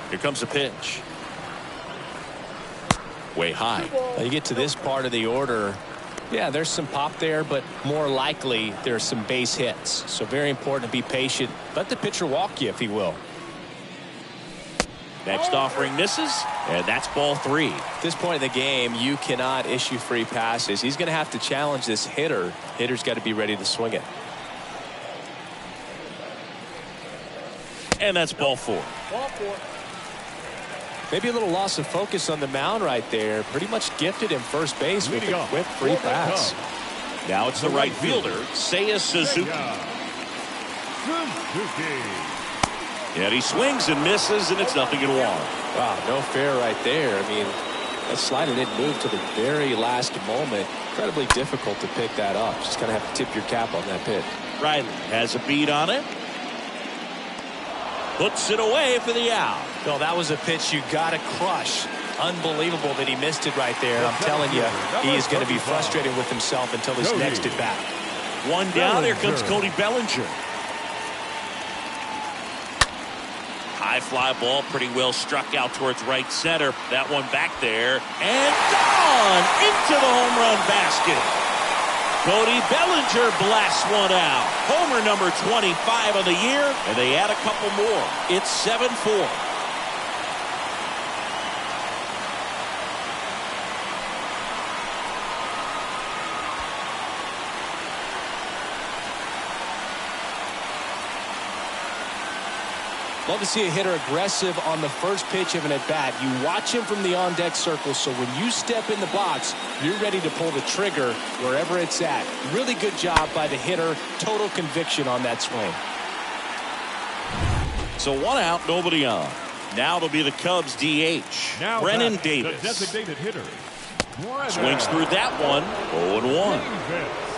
Here comes the pitch. Way high. Now you get to this part of the order. Yeah, there's some pop there, but more likely there's some base hits. So very important to be patient. Let the pitcher walk you, if he will. Next offering misses, and that's ball 3. At this point in the game, you cannot issue free passes. He's going to have to challenge this hitter. Hitter's got to be ready to swing it. And that's ball 4. Ball 4. Maybe a little loss of focus on the mound right there. Pretty much gifted him first base with a quick free pass. Now it's the right fielder, Seiya Suzuki. And he swings and misses, and it's 0-1. Wow, no fair right there. I mean, that slider didn't move to the very last moment. Incredibly difficult to pick that up. Just kind of have to tip your cap on that pitch. Riley has a beat on it. Puts it away for the out. No, that was a pitch you got to crush. Unbelievable that he missed it right there. I'm telling you, he is going to be frustrated with himself until his next at bat. 1 down. Here comes Cody Bellinger. High fly ball pretty well struck out towards right center. That one back there and gone into the home run basket. Cody Bellinger blasts one out. Homer number 25 of the year, and they add a couple more. It's 7-4. Love to see a hitter aggressive on the first pitch of an at-bat. You watch him from the on-deck circle, so when you step in the box, you're ready to pull the trigger wherever it's at. Really good job by the hitter. Total conviction on that swing. So one out, nobody on. Now it'll be the Cubs DH. Now Brennan back, Davis. the designated hitter. Brennan. Swings through that one. 0-1. Davis.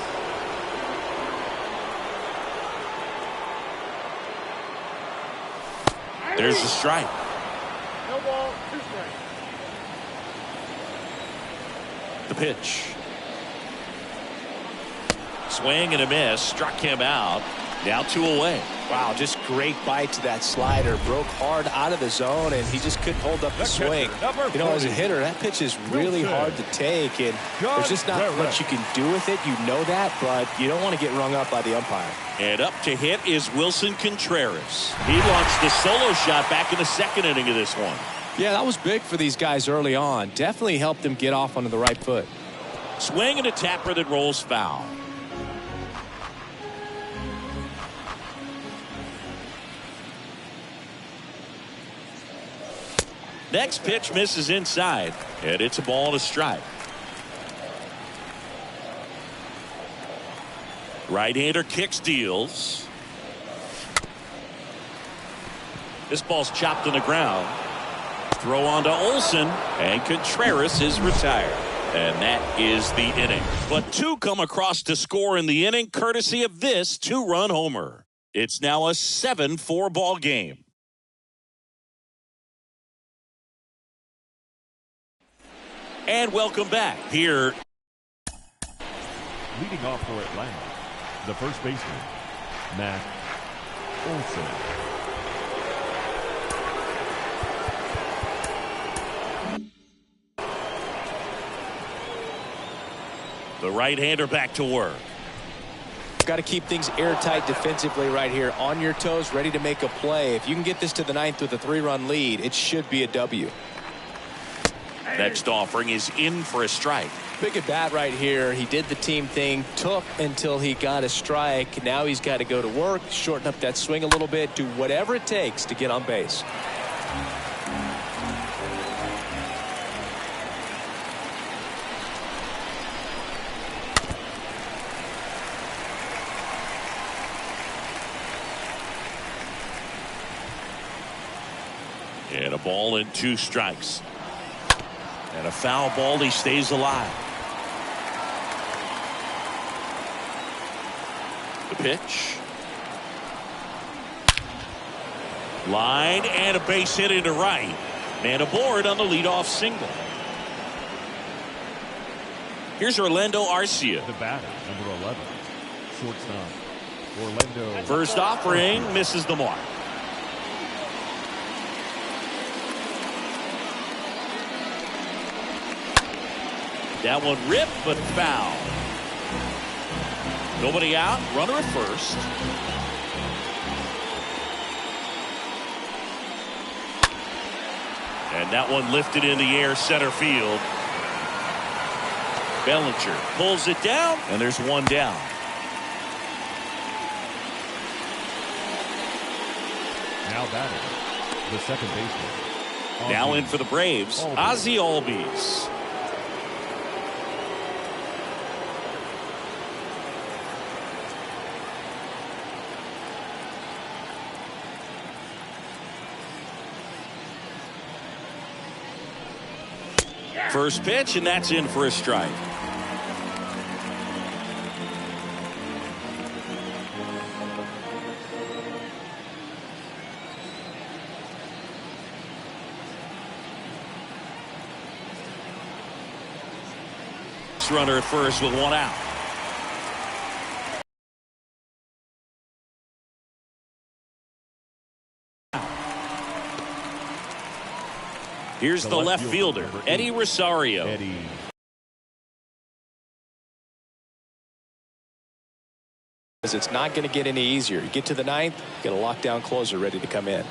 There's the strike. No ball, 2 strikes. The pitch. Swing and a miss. Struck him out. Now 2 away. Wow, just great bite to that slider. Broke hard out of the zone, and he just couldn't hold up the swing. You know, as a hitter, that pitch is really hard to take, and there's just not much you can do with it. You know that, but you don't want to get rung up by the umpire. And up to hit is Wilson Contreras. He launched the solo shot back in the second inning of this one. Yeah, that was big for these guys early on. Definitely helped them get off onto the right foot. Swing and a tapper that rolls foul. Next pitch misses inside, and it's a ball and a strike. Right-hander kicks, deals. This ball's chopped on the ground. Throw on to Olsen, and Contreras is retired. And that is the inning. But 2 come across to score in the inning, courtesy of this 2-run homer. It's now a 7-4 ball game. And welcome back here. Leading off for Atlanta, the first baseman, Matt Olson. The right-hander back to work. Got to keep things airtight defensively right here. On your toes, ready to make a play. If you can get this to the 9th with a 3-run lead, it should be a W. Next offering is in for a strike. Big at bat right here. He did the team thing, took until he got a strike. Now he's got to go to work, shorten up that swing a little bit, do whatever it takes to get on base. And a ball and 2 strikes. And a foul ball, he stays alive. The pitch. Line and a base hit into right. Man aboard on the leadoff single. Here's Orlando Arcia. The batter, number 11, shortstop, Orlando. First offering misses the mark. That one ripped, but foul. Nobody out. Runner at first. And that one lifted in the air, center field. Bellinger pulls it down, and there's one down. Now batting, the second baseman. Now in for the Braves, Ozzie Albies. First pitch, and that's in for a strike. Runner at first with one out. Here's the left fielder, Eddie Rosario. Eddie. It's not going to get any easier. You get to the ninth, get a lockdown closer ready to come in.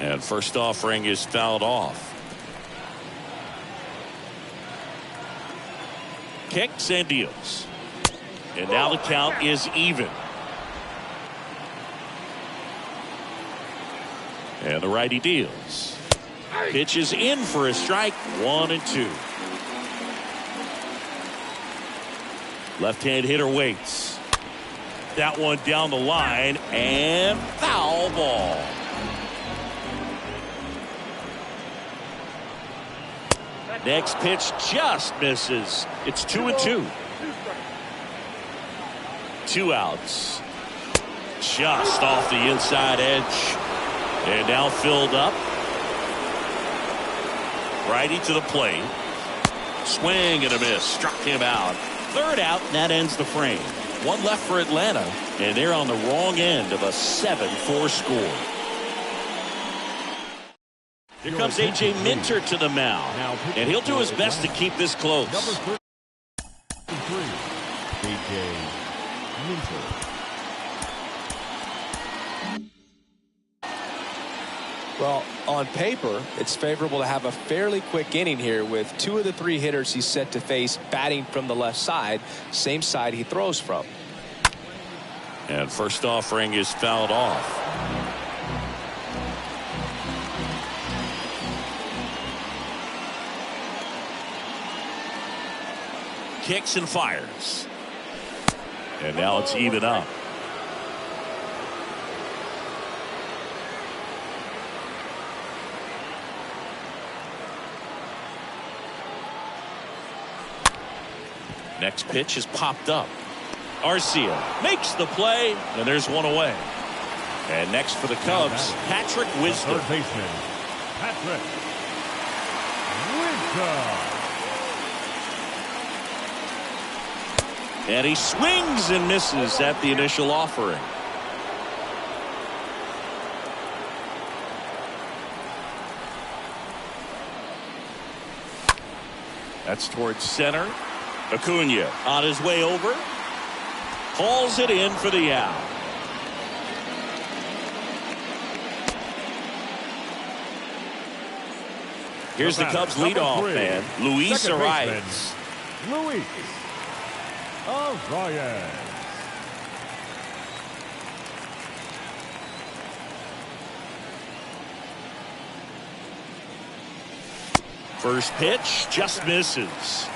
And first offering is fouled off. Kicks and deals. And now the count is even. And the righty deals. Pitches in for a strike. 1-2. Left-hand hitter waits. That one down the line and foul ball. Next pitch just misses. It's 2-2. 2 outs. Just off the inside edge. And now filled up. Righty to the plate. Swing and a miss. Struck him out. 3rd out, and that ends the frame. 1 left for Atlanta, and they're on the wrong end of a 7-4 score. Here comes A.J. Minter to the mound, and he'll do his best to keep this close. Number 33, A.J. Minter. Well, on paper, it's favorable to have a fairly quick inning here with 2 of the 3 hitters he's set to face batting from the left side, same side he throws from. And first offering is fouled off. Kicks and fires. And now it's even up. Next pitch is popped up. Arcia makes the play, and there's one away. And next for the Cubs, Patrick Wisdom. Third baseman, Patrick Wisdom. And he swings and misses at the initial offering. That's towards center. Acuna on his way over. Hauls it in for the out. Here's the Cubs leadoff man, Luis Arias. Luis Arias. First pitch just misses.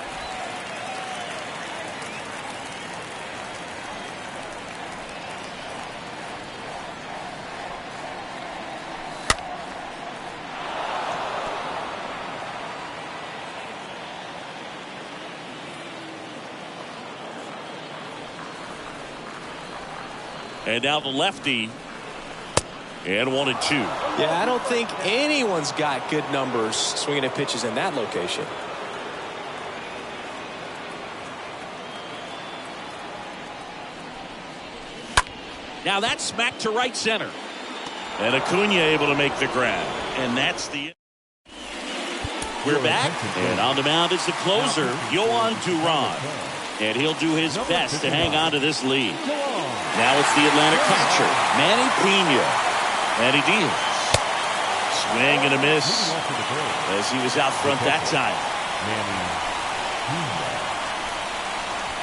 And now the lefty. And 1-2. Yeah, I don't think anyone's got good numbers swinging at pitches in that location. Now that's smacked to right center. And Acuna able to make the grab. And that's the... We're back. And on the mound is the closer, Yohan Duran. And he'll do his best to hang on to this lead. Now it's the Atlanta catcher, Manny Pena. And he deals. Swing and a miss as he was out front that time.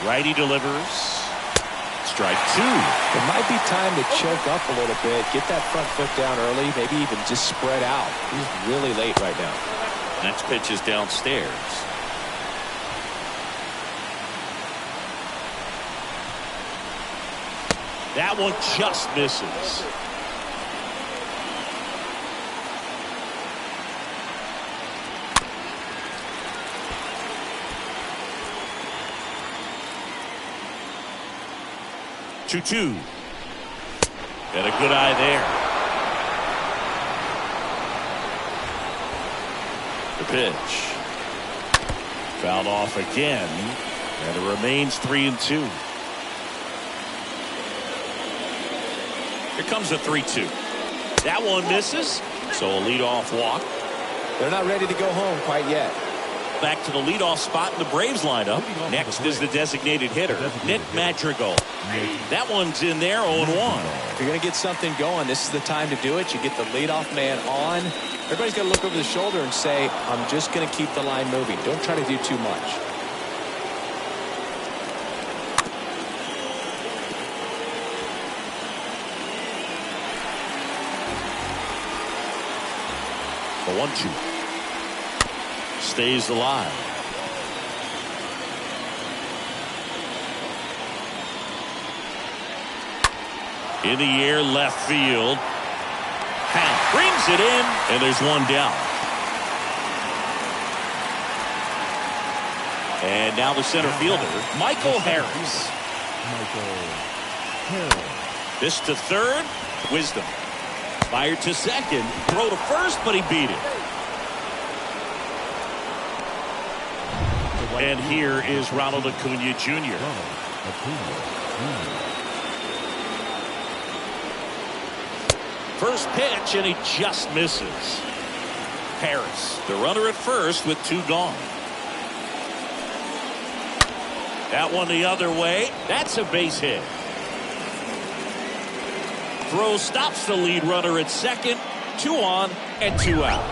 Righty delivers. Strike 2. It might be time to choke up a little bit, get that front foot down early, maybe even just spread out. He's really late right now. Next pitch is downstairs. That one just misses. Two. Got a good eye there. The pitch. Fouled off again. And it remains 3-2. Here comes a 3-2. That one misses. So a leadoff walk. They're not ready to go home quite yet. Back to the leadoff spot in the Braves lineup. Next is the designated hitter, Nick Madrigal. That one's in there, 0-1. If you're going to get something going, this is the time to do it. You get the leadoff man on. Everybody's got to look over the shoulder and say, I'm just going to keep the line moving. Don't try to do too much. The 1-2. Stays alive. In the air, left field. Hank brings it in, and there's one down. And now the center fielder, Michael Harris. This to third. Wisdom. Fired to second. Throw to first, but he beat it. And here is Ronald Acuna Jr. First pitch, and he just misses. Harris, the runner at first with 2 gone. That one the other way. That's a base hit. Throw stops the lead runner at second. 2 on and 2 out.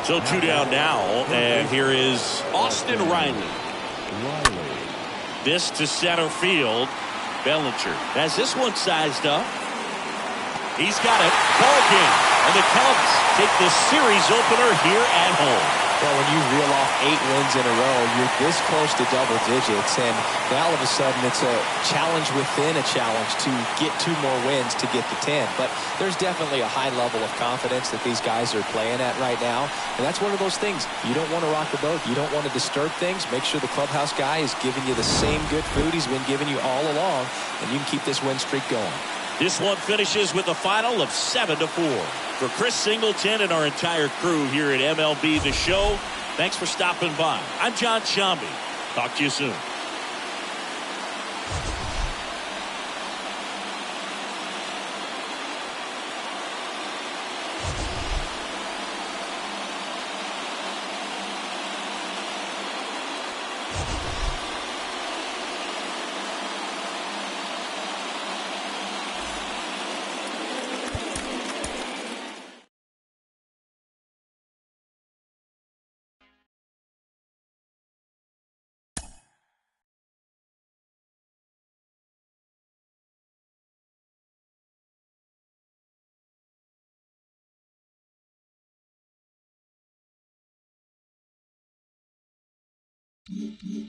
So 2 down now, and here is Austin Riley. This to center field. Bellinger has this one sized up. He's got it. Ball game. And the Cubs take the series opener here at home. Well, when you reel off 8 wins in a row, you're this close to double digits, and now all of a sudden it's a challenge within a challenge to get 2 more wins to get to 10. But there's definitely a high level of confidence that these guys are playing at right now, and that's one of those things. You don't want to rock the boat. You don't want to disturb things. Make sure the clubhouse guy is giving you the same good food he's been giving you all along, and you can keep this win streak going. This one finishes with a final of 7-4. For Chris Singleton and our entire crew here at MLB The Show, thanks for stopping by. I'm John Shambi. Talk to you soon. Mm-hmm.